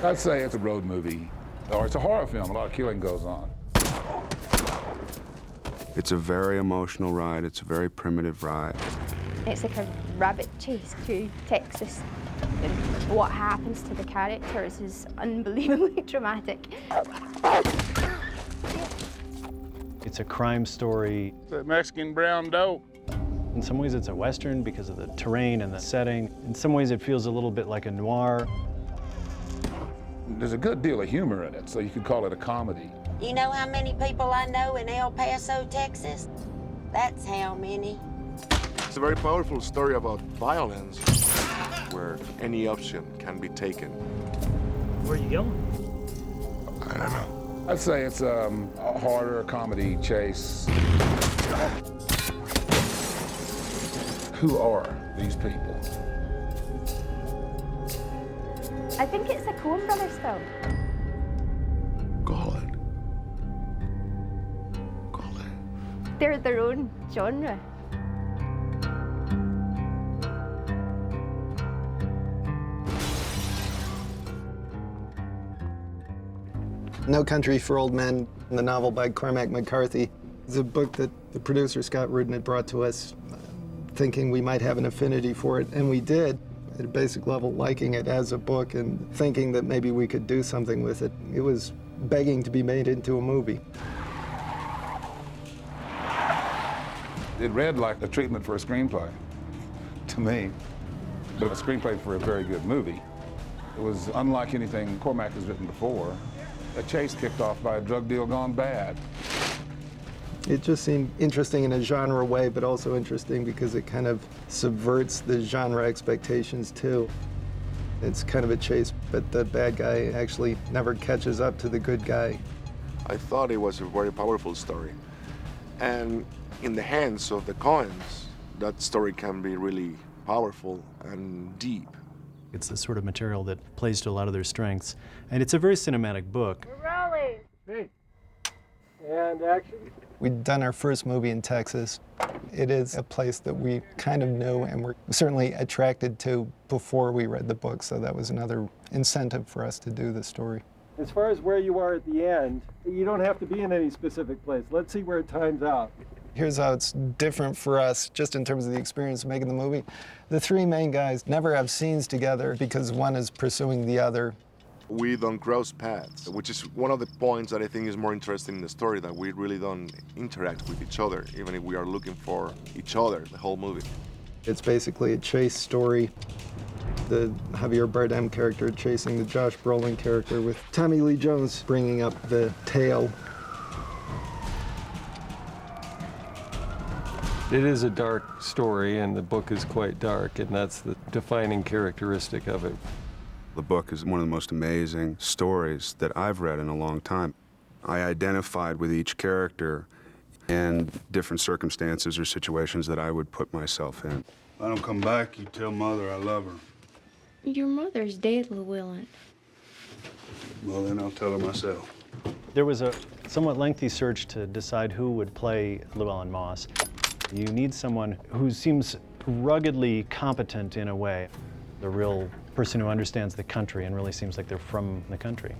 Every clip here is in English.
I'd say it's a road movie, or it's a horror film. A lot of killing goes on. It's a very emotional ride. It's a very primitive ride. It's like a rabbit chase through Texas. And what happens to the characters is unbelievably dramatic. It's a crime story. The Mexican brown dope. In some ways it's a Western because of the terrain and the setting. In some ways it feels a little bit like a noir. There's a good deal of humor in it, so you could call it a comedy. You know how many people I know in El Paso, Texas? That's how many. It's a very powerful story about violence, where any option can be taken. Where are you going? I don't know. I'd say it's a horror comedy chase. Who are these people? I think it's a Coen Brothers film. Call it. Call it. They're their own genre. No Country for Old Men, the novel by Cormac McCarthy, is a book that the producer Scott Rudin had brought to us, thinking we might have an affinity for it, and we did. At a basic level, liking it as a book and thinking that maybe we could do something with it. It was begging to be made into a movie. It read like a treatment for a screenplay, to me, but a screenplay for a very good movie. It was unlike anything Cormac has written before. A chase kicked off by a drug deal gone bad. It just seemed interesting in a genre way, but also interesting because it kind of subverts the genre expectations too. It's kind of a chase, but the bad guy actually never catches up to the good guy. I thought it was a very powerful story. And in the hands of the Coens, that story can be really powerful and deep. It's the sort of material that plays to a lot of their strengths. And it's a very cinematic book. We're rolling. Hey. And action. We'd done our first movie in Texas. It is a place that we kind of knew and were certainly attracted to before we read the book, so that was another incentive for us to do the story. As far as where you are at the end, you don't have to be in any specific place. Let's see where it times out. Here's how it's different for us, just in terms of the experience of making the movie. The three main guys never have scenes together because one is pursuing the other. We don't cross paths, which is one of the points that I think is more interesting in the story, that we really don't interact with each other, even if we are looking for each other the whole movie. It's basically a chase story. The Javier Bardem character chasing the Josh Brolin character, with Tommy Lee Jones bringing up the tail. It is a dark story, and the book is quite dark, and that's the defining characteristic of it. The book is one of the most amazing stories that I've read in a long time. I identified with each character and different circumstances or situations that I would put myself in. If I don't come back, you tell Mother I love her. Your mother's dead, Llewellyn. Well, then I'll tell her myself. There was a somewhat lengthy search to decide who would play Llewellyn Moss. You need someone who seems ruggedly competent in a way, the real person who understands the country and really seems like they're from the country.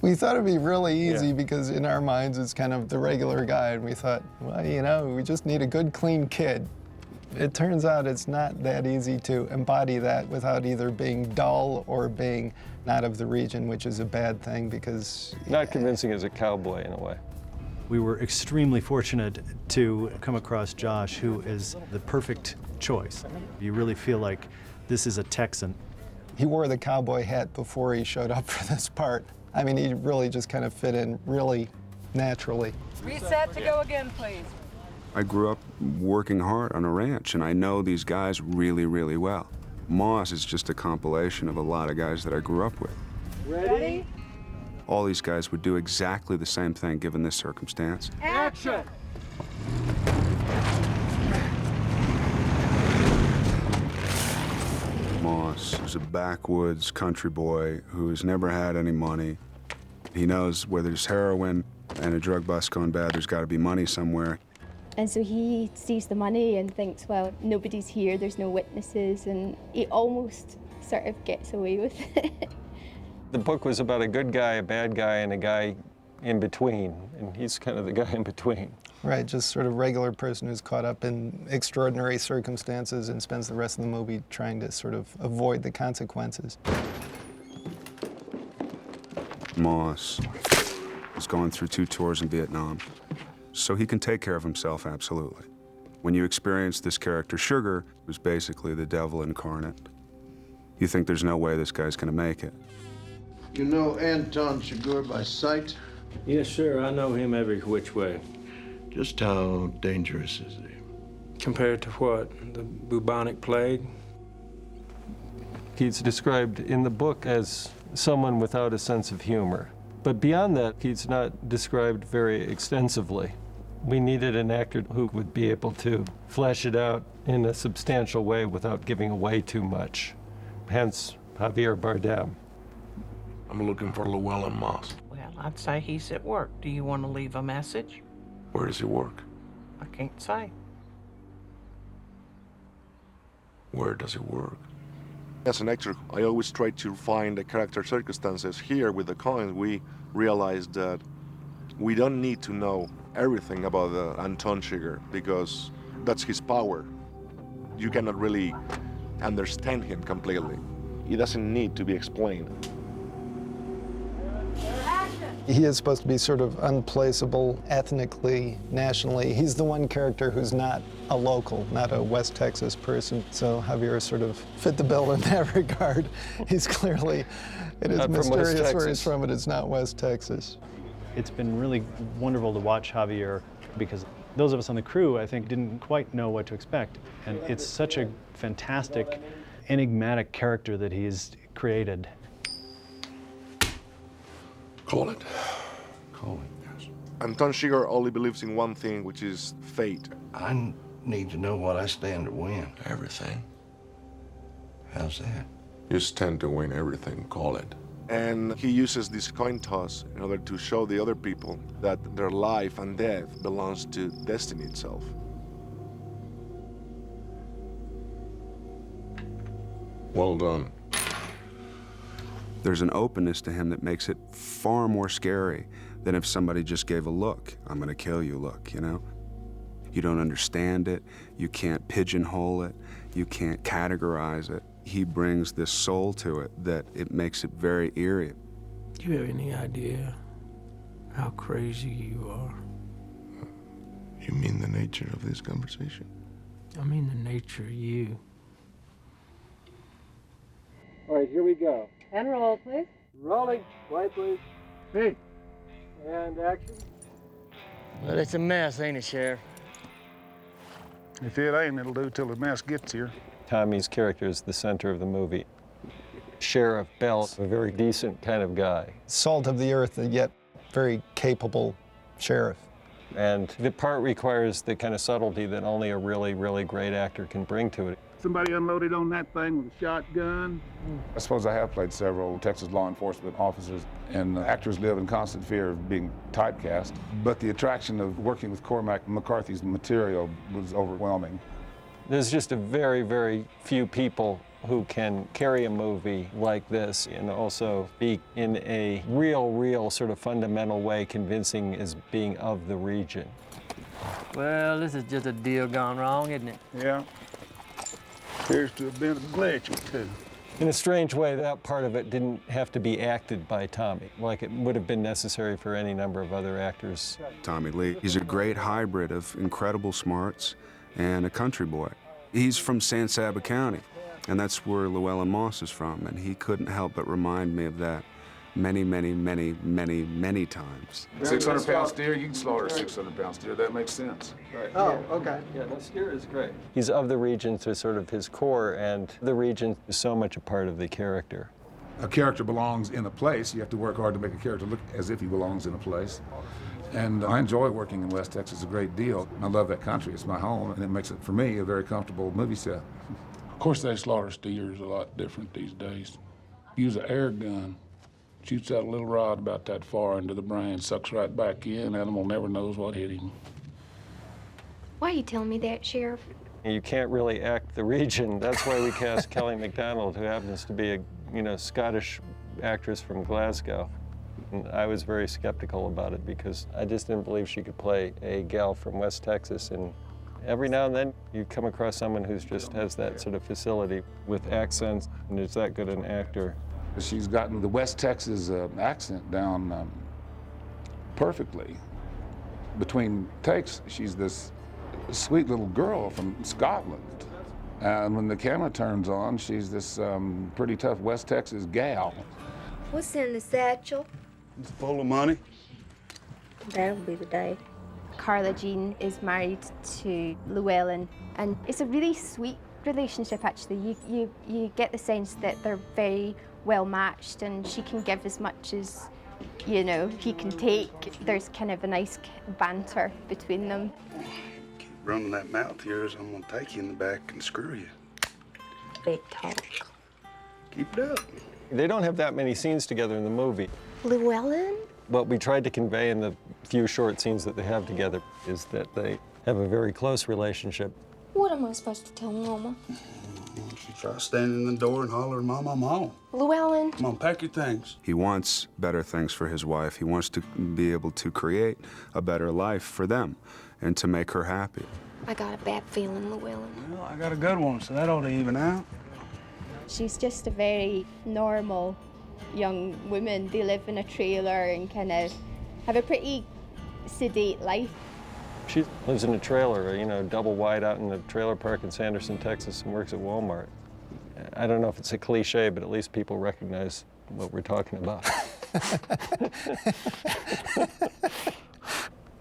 We thought it'd be really easy because in our minds it's kind of the regular guy, and we thought, well, you know, we just need a good, clean kid. It turns out it's not that easy to embody that without either being dull or being not of the region, which is a bad thing because... Not convincing as a cowboy in a way. We were extremely fortunate to come across Josh, who is the perfect choice. You really feel like this is a Texan. He wore the cowboy hat before he showed up for this part. I mean, he really just kind of fit in really naturally. Reset to go again, please. I grew up working hard on a ranch, and I know these guys really, really well. Moss is just a compilation of a lot of guys that I grew up with. Ready? All these guys would do exactly the same thing given this circumstance. Action! Moss is a backwoods country boy who's never had any money. He knows where there's heroin and a drug bust going bad, there's got to be money somewhere. And so he sees the money and thinks, well, nobody's here, there's no witnesses, and he almost sort of gets away with it. The book was about a good guy, a bad guy, and a guy in between, and he's kind of the guy in between. Right, just sort of regular person who's caught up in extraordinary circumstances and spends the rest of the movie trying to sort of avoid the consequences. Moss was going through 2 tours in Vietnam, so he can take care of himself, absolutely. When you experience this character, Sugar, who's basically the devil incarnate, you think there's no way this guy's gonna make it. You know Anton Chigurh by sight? Yes, sir. I know him every which way. Just how dangerous is he? Compared to what? The bubonic plague? He's described in the book as someone without a sense of humor. But beyond that, he's not described very extensively. We needed an actor who would be able to flesh it out in a substantial way without giving away too much. Hence, Javier Bardem. I'm looking for Llewellyn Moss. Well, I'd say he's at work. Do you want to leave a message? Where does he work? I can't say. Where does he work? As an actor, I always try to find the character circumstances. Here with the coins, we realized that we don't need to know everything about Anton Chigurh because that's his power. You cannot really understand him completely. He doesn't need to be explained. He is supposed to be sort of unplaceable ethnically, nationally. He's the one character who's not a local, not a West Texas person. So Javier sort of fit the bill in that regard. He's clearly, it is mysterious where he's from, but it's not West Texas. It's been really wonderful to watch Javier because those of us on the crew, I think, didn't quite know what to expect. And it's such a fantastic, enigmatic character that he's created. Call it. Call it, yes. Anton Chigurh only believes in one thing, which is fate. I need to know what I stand to win. Everything. How's that? You stand to win everything, call it. And he uses this coin toss in order to show the other people that their life and death belongs to destiny itself. Well done. There's an openness to him that makes it far more scary than if somebody just gave a look. I'm gonna kill you look, you know? You don't understand it, you can't pigeonhole it, you can't categorize it. He brings this soul to it that it makes it very eerie. Do you have any idea how crazy you are? You mean the nature of this conversation? I mean the nature of you. All right, here we go. And roll, please. Rolling. Quiet, please. Hey. And action. Well, it's a mess, ain't it, Sheriff? If it ain't, it'll do till the mess gets here. Tommy's character is the center of the movie. Sheriff Bell, a very decent kind of guy. Salt of the earth, and yet very capable sheriff. And the part requires the kind of subtlety that only a really, really great actor can bring to it. Somebody unloaded on that thing with a shotgun. I suppose I have played several Texas law enforcement officers, and actors live in constant fear of being typecast. But the attraction of working with Cormac McCarthy's material was overwhelming. There's just a very, very few people who can carry a movie like this and also be in a real sort of fundamental way convincing as being of the region. Well, this is just a deal gone wrong, isn't it? Yeah. Appears to have been a glitch or two. In a strange way, that part of it didn't have to be acted by Tommy, like it would have been necessary for any number of other actors. Tommy Lee, he's a great hybrid of incredible smarts and a country boy. He's from San Saba County, and that's where Llewellyn Moss is from, and he couldn't help but remind me of that many times. 600-pound steer, you can slaughter a 600-pound steer. That makes sense. Right. Oh, okay. Yeah, that steer is great. He's of the region to sort of his core, and the region is so much a part of the character. A character belongs in a place. You have to work hard to make a character look as if he belongs in a place. And I enjoy working in West Texas a great deal. I love that country. It's my home, and it makes it, for me, a very comfortable movie set. Of course, they slaughter steers a lot different these days. Use an air gun. Shoots out a little rod about that far into the brain, sucks right back in. Animal never knows what hit him. Why are you telling me that, Sheriff? You can't really act the region. That's why we cast Kelly MacDonald, who happens to be a Scottish actress from Glasgow. And I was very skeptical about it because I just didn't believe she could play a gal from West Texas. And every now and then you come across someone who just has that sort of facility with accents and is that good an actor. She's gotten the West Texas accent down perfectly. Between takes, she's this sweet little girl from Scotland. And when the camera turns on, she's this pretty tough West Texas gal. What's in the satchel? It's full of money. That'll be the day. Carla Jean is married to Llewellyn, and it's a really sweet relationship, actually. You get the sense that they're very well matched, and she can give as much as, you know, he can take. There's kind of a nice banter between them. Keep running that mouth of yours, I'm gonna take you in the back and screw you. Big talk. Keep it up. They don't have that many scenes together in the movie. Llewellyn? What we tried to convey in the few short scenes that they have together is that they have a very close relationship. What am I supposed to tell Mama? She tries standing in the door and hollering, Mom, I'm home. Llewellyn? Come on, pack your things. He wants better things for his wife. He wants to be able to create a better life for them and to make her happy. I got a bad feeling, Llewellyn. Well, I got a good one, so that ought to even out. She's just a very normal young woman. They live in a trailer and kind of have a pretty sedate life. She lives in a trailer, you know, double wide out in the trailer park in Sanderson, Texas, and works at Walmart. I don't know if it's a cliche, but at least people recognize what we're talking about.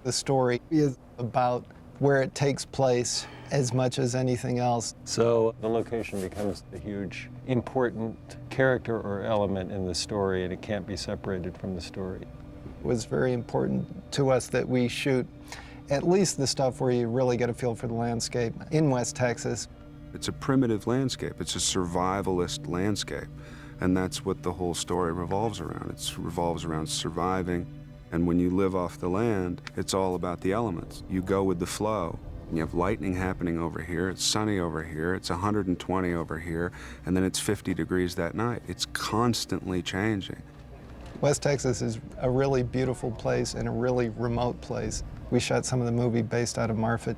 The story is about where it takes place as much as anything else. So the location becomes a huge, important character or element in the story, and it can't be separated from the story. It was very important to us that we shoot at least the stuff where you really get a feel for the landscape in West Texas. It's a primitive landscape. It's a survivalist landscape. And that's what the whole story revolves around. It revolves around surviving. And when you live off the land, it's all about the elements. You go with the flow. You have lightning happening over here, it's sunny over here, it's 120 over here, and then it's 50 degrees that night. It's constantly changing. West Texas is a really beautiful place and a really remote place. We shot some of the movie based out of Marfa.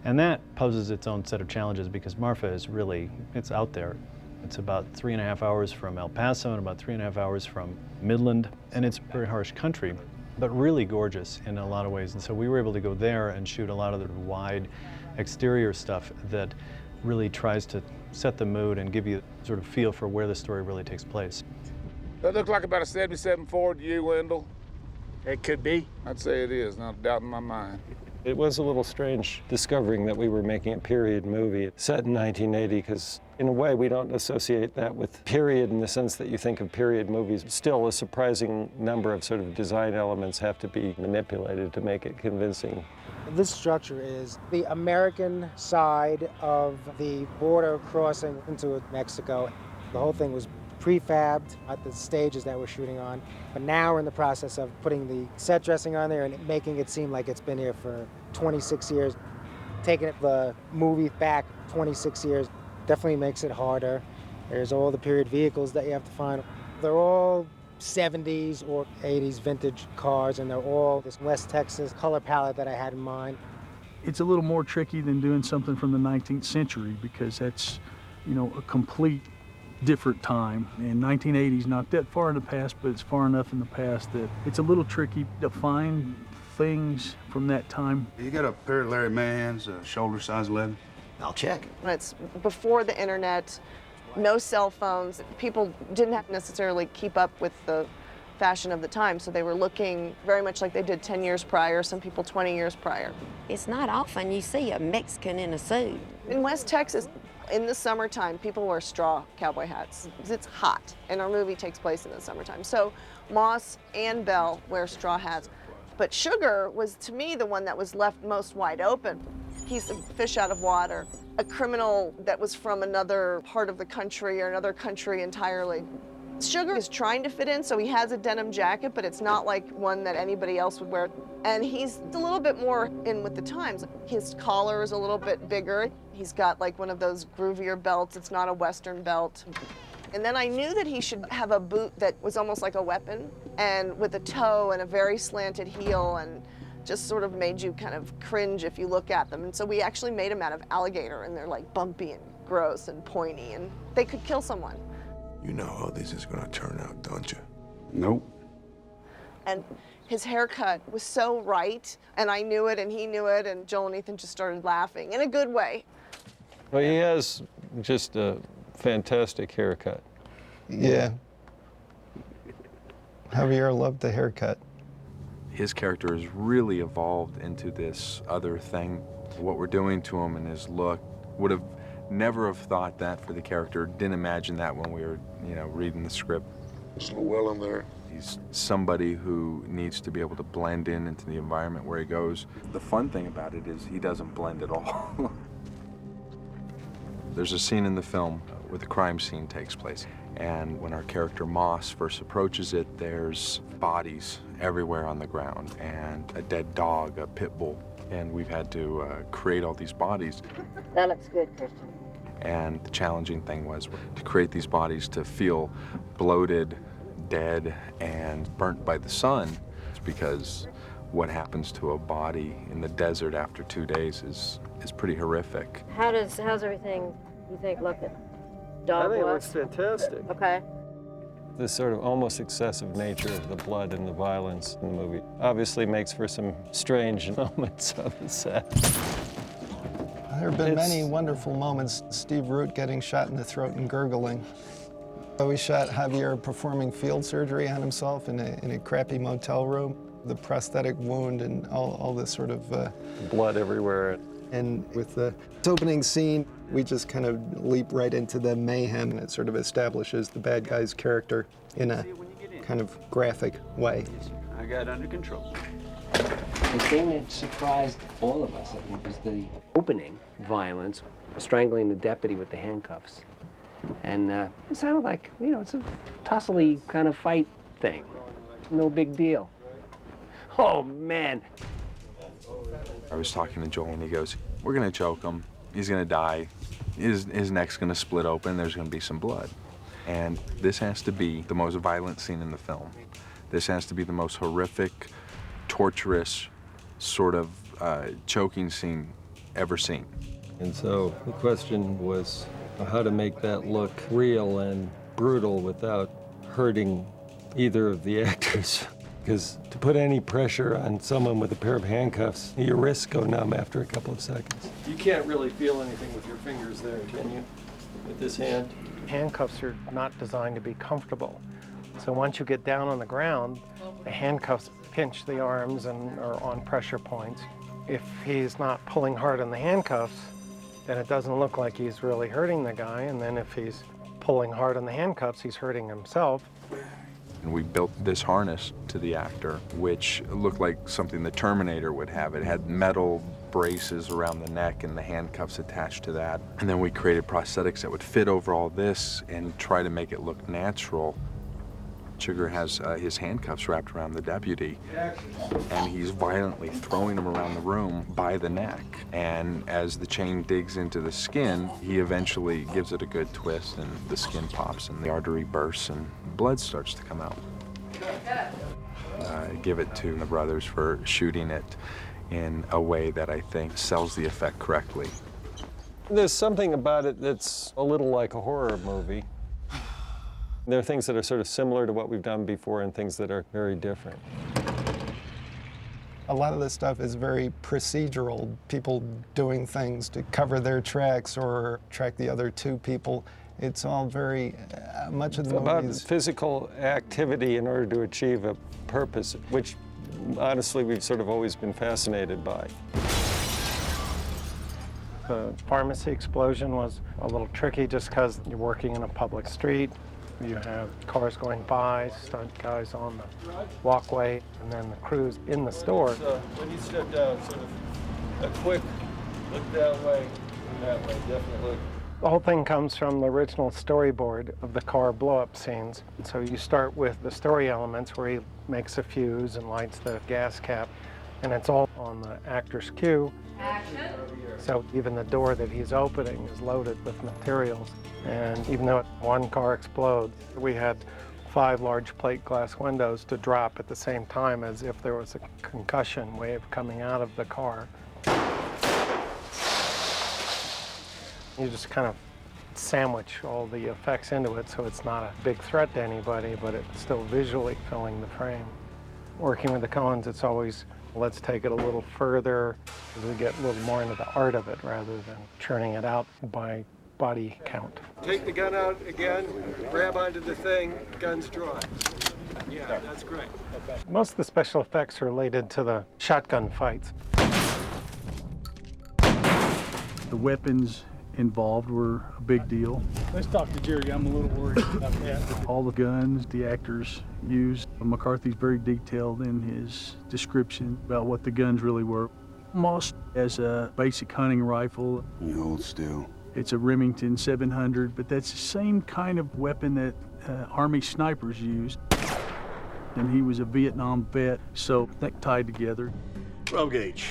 And that poses its own set of challenges because Marfa is really, it's out there. It's about 3.5 hours from El Paso and about 3.5 hours from Midland, and it's very harsh country, but really gorgeous in a lot of ways. And so we were able to go there and shoot a lot of the wide exterior stuff that really tries to set the mood and give you sort of feel for where the story really takes place. That looks like about a 77 Ford to you, Wendell. It could be. I'd say it is, not a doubt in my mind. It was a little strange discovering that we were making a period movie set in 1980, because in a way we don't associate that with period in the sense that you think of period movies. Still, a surprising number of sort of design elements have to be manipulated to make it convincing. This structure is the American side of the border crossing into Mexico. The whole thing was prefabbed at the stages that we're shooting on, but now we're in the process of putting the set dressing on there and making it seem like it's been here for 26 years. Taking the movie back 26 years definitely makes it harder. There's all the period vehicles that you have to find. They're all 70s or 80s vintage cars, and they're all this West Texas color palette that I had in mind. It's a little more tricky than doing something from the 19th century because that's, you know, a complete different time. And 1980 is not that far in the past, but it's far enough in the past that it's a little tricky to find things from that time. You got a pair of Larry Mann's, shoulder size 11? I'll check. It's before the internet, no cell phones. People didn't have to necessarily keep up with the fashion of the time, so they were looking very much like they did 10 years prior, some people 20 years prior. It's not often you see a Mexican in a suit. In West Texas, in the summertime, people wear straw cowboy hats because it's hot, and our movie takes place in the summertime. So Moss and Bell wear straw hats. But Sugar was, to me, the one that was left most wide open. He's a fish out of water, a criminal that was from another part of the country or another country entirely. Sugar is trying to fit in, so he has a denim jacket, but it's not like one that anybody else would wear. And he's a little bit more in with the times. His collar is a little bit bigger. He's got like one of those groovier belts. It's not a Western belt. And then I knew that he should have a boot that was almost like a weapon, and with a toe and a very slanted heel, and just sort of made you kind of cringe if you look at them. And so we actually made them out of alligator, and they're like bumpy and gross and pointy, and they could kill someone. You know how this is gonna turn out, don't you? Nope. And his haircut was so right, and I knew it, and he knew it, and Joel and Ethan just started laughing in a good way. Well, he has just a fantastic haircut. Yeah. Javier loved the haircut. His character has really evolved into this other thing. What we're doing to him and his look, would have never have thought that for the character. Didn't imagine that when we were, reading the script. There's Llewellyn there. He's somebody who needs to be able to blend into the environment where he goes. The fun thing about it is he doesn't blend at all. There's a scene in the film where the crime scene takes place. And when our character Moss first approaches it, there's bodies everywhere on the ground and a dead dog, a pit bull. And we've had to create all these bodies. That looks good, Christian. And the challenging thing was to create these bodies to feel bloated, dead, and burnt by the sun. It's because what happens to a body in the desert after 2 days is pretty horrific. How's everything, you think, looking? I think it looks fantastic. Okay. The sort of almost excessive nature of the blood and the violence in the movie obviously makes for some strange moments on the set. There have been many wonderful moments. Steve Root getting shot in the throat and gurgling. We shot Javier performing field surgery on himself in a crappy motel room. The prosthetic wound and all this sort of... blood everywhere. And with the opening scene, we just kind of leap right into the mayhem, and it sort of establishes the bad guy's character in a kind of graphic way. I got it under control. The thing that surprised all of us, I think, was the opening violence, strangling the deputy with the handcuffs. And it sounded like, it's a tussly kind of fight thing. No big deal. Oh, man. I was talking to Joel and he goes, we're gonna choke him. He's gonna die. His neck's gonna split open. There's gonna be some blood. And this has to be the most violent scene in the film. This has to be the most horrific, torturous, sort of choking scene ever seen. And so the question was how to make that look real and brutal without hurting either of the actors. Because to put any pressure on someone with a pair of handcuffs, your wrists go numb after a couple of seconds. You can't really feel anything with your fingers there, can you? With this hand? Handcuffs are not designed to be comfortable. So once you get down on the ground, the handcuffs pinch the arms and are on pressure points. If he's not pulling hard on the handcuffs, then it doesn't look like he's really hurting the guy. And then if he's pulling hard on the handcuffs, he's hurting himself. And we built this harness to the actor, which looked like something the Terminator would have. It had metal braces around the neck and the handcuffs attached to that. And then we created prosthetics that would fit over all this and try to make it look natural. Sugar has his handcuffs wrapped around the deputy, and he's violently throwing them around the room by the neck. And as the chain digs into the skin, he eventually gives it a good twist, and the skin pops, and the artery bursts, and blood starts to come out. Give it to the brothers for shooting it in a way that I think sells the effect correctly. There's something about it that's a little like a horror movie. There are things that are sort of similar to what we've done before and things that are very different. A lot of this stuff is very procedural, people doing things to cover their tracks or track the other two people. It's all very, much of the about movies... physical activity in order to achieve a purpose, which honestly we've sort of always been fascinated by. The pharmacy explosion was a little tricky just because you're working in a public street. You have cars going by, stunt guys on the walkway, and then the crews in the store. So when you step down, sort of a quick look that way and that way, definitely. The whole thing comes from the original storyboard of the car blow-up scenes. So you start with the story elements where he makes a fuse and lights the gas cap, and it's all on the actor's cue. Action. So even the door that he's opening is loaded with materials. And even though one car explodes, we had 5 large plate glass windows to drop at the same time as if there was a concussion wave coming out of the car. You just kind of sandwich all the effects into it so it's not a big threat to anybody, but it's still visually filling the frame. Working with the Coens, it's always, let's take it a little further as we get a little more into the art of it rather than churning it out by body count. Take the gun out again, grab onto the thing, gun's drawn. Yeah, that's great. Most of the special effects are related to the shotgun fights. The weapons involved were a big deal. Let's talk to Jerry. I'm a little worried about that. All the guns the actors used. McCarthy's very detailed in his description about what the guns really were. Moss has a basic hunting rifle. You hold still. It's a Remington 700, but that's the same kind of weapon that Army snipers used. And he was a Vietnam vet, so that tied together. 12 gauge.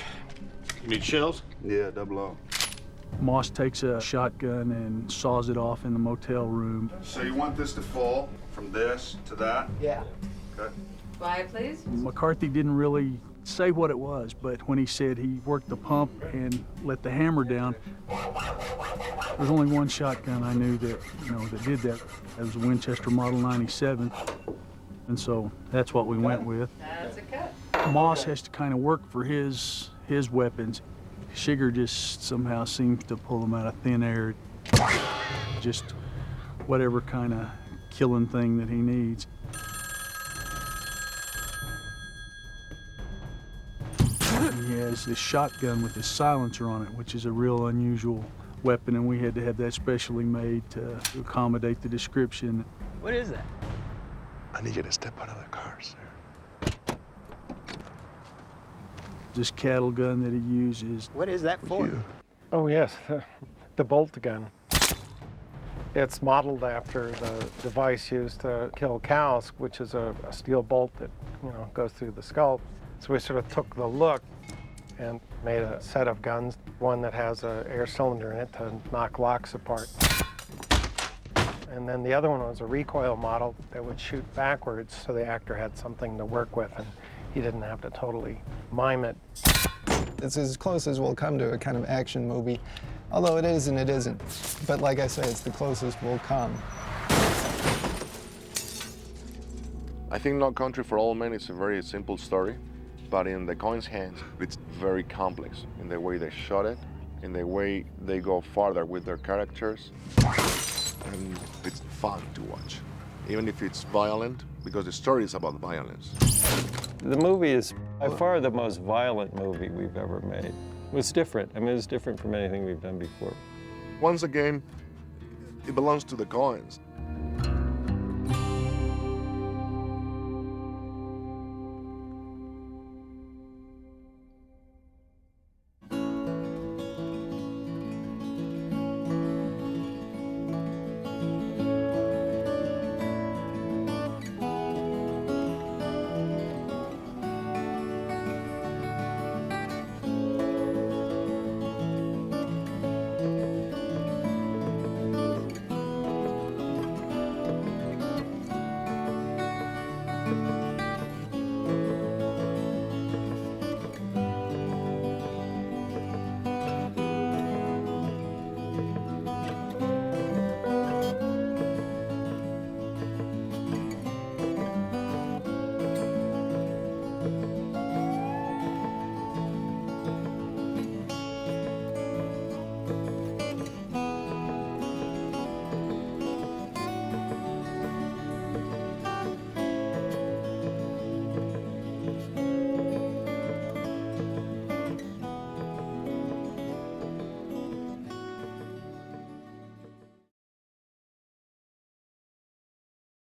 You need shells? Yeah, 00. Moss takes a shotgun and saws it off in the motel room. So you want this to fall from this to that? Yeah. Okay. Quiet, please. McCarthy didn't really say what it was, but when he said he worked the pump and let the hammer down, there's only one shotgun I knew that, that did that. It was a Winchester Model 97. And so that's what we went with. That's a cut. Moss has to kind of work for his weapons. Sugar just somehow seems to pull them out of thin air. Just whatever kind of killing thing that he needs. He has this shotgun with this silencer on it, which is a real unusual weapon, and we had to have that specially made to accommodate the description. What is that? I need you to step out of the car, sir. This cattle gun that he uses. What is that for? Oh yes, the bolt gun. It's modeled after the device used to kill cows, which is a steel bolt that goes through the skull. So we sort of took the look and made a set of guns, one that has an air cylinder in it to knock locks apart. And then the other one was a recoil model that would shoot backwards, so the actor had something to work with and he didn't have to totally mime it. It's as close as we'll come to a kind of action movie, although it is and it isn't. But like I say, it's the closest we'll come. I think No Country for Old Men is a very simple story, but in the Coens' hands, it's very complex in the way they shot it, in the way they go farther with their characters, and it's fun to watch, even if it's violent, because the story is about violence. The movie is by far the most violent movie we've ever made. It was different. I mean, it was different from anything we've done before. Once again, it belongs to the Coens.